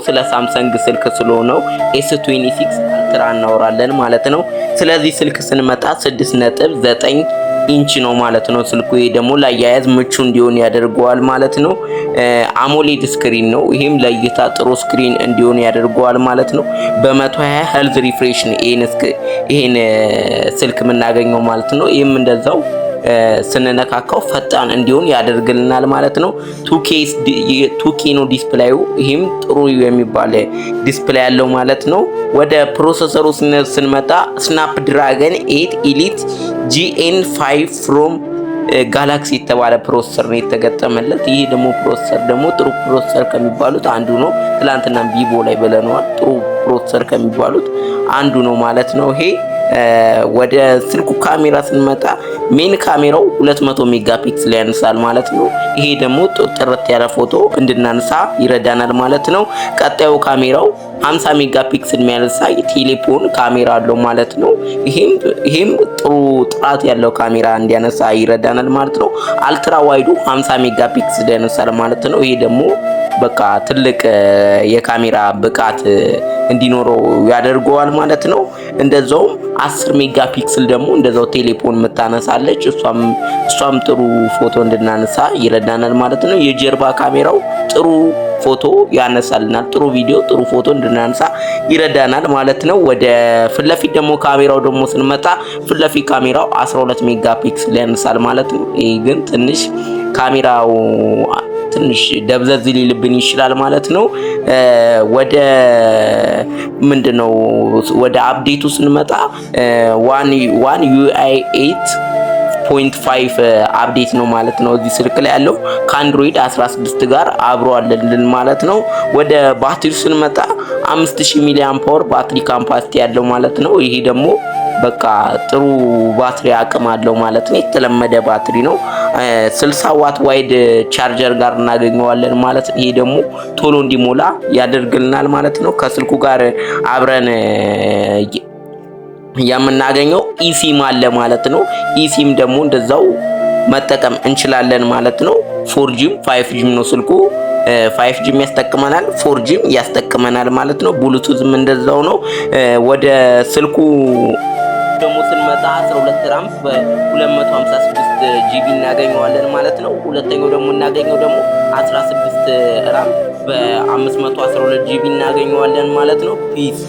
ስለ ሳምሰንግ ስልክ ስለሆነው S26 አልትራ እናወራለን ማለት ነው። ስለዚህ ስልክ ስንመጣ 6.9 ኢንች ነው ማለት ነው ስልኩ። ይሄ ደግሞ ለአያያዝ ምቹ እንዲሆን ያደርገዋል ማለት ነው። አሞሌድ ስክሪን ነው። ይሄም ለእይታ ጥሩ ስክሪን እንዲሆን ያደርገዋል ማለት ነው። በ120 ሄርዝ ሪፍሬሽ ነው ይሄን ስልክ የምናገኘው ማለት ነው። ይሄም እንደዛው ስንነካካው ፈጣን እንዲሆን ያደርግልናል ማለት ነው። 2K ነው ዲስፕሌዩ። ይሄም ጥሩ የሚባል ዲስፕሌይ ያለው ማለት ነው። ወደ ፕሮሰሰሩ ስንመጣ ስናፕድራገን 8 ኤሊት GN5 ፍሮም ጋላክሲ የተባለ ፕሮሰሰር ነው የተገጠመለት። ይሄ ደግሞ ፕሮሰሰር ደግሞ ጥሩ ፕሮሰሰር ከሚባሉት አንዱ ነው። ትላንትና ቪቮ ላይ ብለናል። ጥሩ ፕሮሰሰር ከሚባሉት አንዱ ነው ማለት ነው። ይሄ ወደ ስልኩ ካሜራ ስንመጣ ሜን ካሜራው 200 ሜጋፒክስል ያነሳል ማለት ነው። ይሄ ደግሞ ጥርት ያለ ፎቶ እንድናነሳ ይረዳናል ማለት ነው። ቀጣዩ ካሜራው 50 ሜጋፒክስል የሚያነሳ ቴሌፎን ካሜራ አለው ማለት ነው። ይሄም ጥሩ ጥራት ያለው ካሜራ እንዲያነሳ ይረዳናል ማለት ነው። አልትራ ዋይዱ 50 ሜጋፒክስል ያነሳል ማለት ነው። ይሄ ደግሞ በቃ ትልቅ የካሜራ ብቃት እንዲኖረው ያደርገዋል ማለት ነው። እንደዛው 10 ሜጋፒክስል ደግሞ እንደዛው ቴሌፎን መታነሳለች። እሷም ጥሩ ፎቶ እንድናነሳ ይረዳናል ማለት ነው። የጀርባ ካሜራው ጥሩ ፎቶ ያነሳልናል። ጥሩ ቪዲዮ፣ ጥሩ ፎቶ እንድናነሳ ይረዳናል ማለት ነው። ወደ ፍለፊት ደግሞ ካሜራው ደግሞ ስንመጣ ፍለፊት ካሜራው 12 ሜጋፒክስል ያነሳል ማለት ነው። ይሄ ግን ትንሽ ካሜራው ትንሽ ደብዘዝ ሊልብን ይችላል ማለት ነው። ወደ ምንድነው ወደ አፕዴቱ ስንመጣ ዋን UI 8.5 አፕዴት ነው ማለት ነው። እዚህ ስልክ ላይ ያለው ከአንድሮይድ 16 ጋር አብሮ አለልን ማለት ነው። ወደ ባትሪው ስንመጣ 5000 ሚሊ አምፖር ባትሪ ካፓሲቲ ያለው ማለት ነው። ይሄ ደግሞ በቃ ጥሩ ባትሪ አቅም አለው ማለት ነው። የተለመደ ባትሪ ነው። 60 ዋት ዋይድ ቻርጀር ጋር እናገኘዋለን ማለት ነው። ይሄ ደግሞ ቶሎ እንዲሞላ ያደርግልናል ማለት ነው። ከስልኩ ጋር አብረን የምናገኘው ኢሲም አለ ማለት ነው። ኢሲም ደግሞ እንደዛው መጠቀም እንችላለን ማለት ነው። 4Gም 5Gም ነው ስልኩ። 5Gም ያስጠቅመናል፣ 4Gም ያስጠቅመናል ማለት ነው። ብሉቱዝም እንደዛው ነው። ወደ ስልኩ ደግሞ ስንመጣ 12 ራም በ256 ጂቢ እናገኘዋለን ማለት ነው። ሁለተኛው ደግሞ እናገኘው ደግሞ 16 ራም በ512 ጂቢ እናገኘዋለን ማለት ነው። ፒስ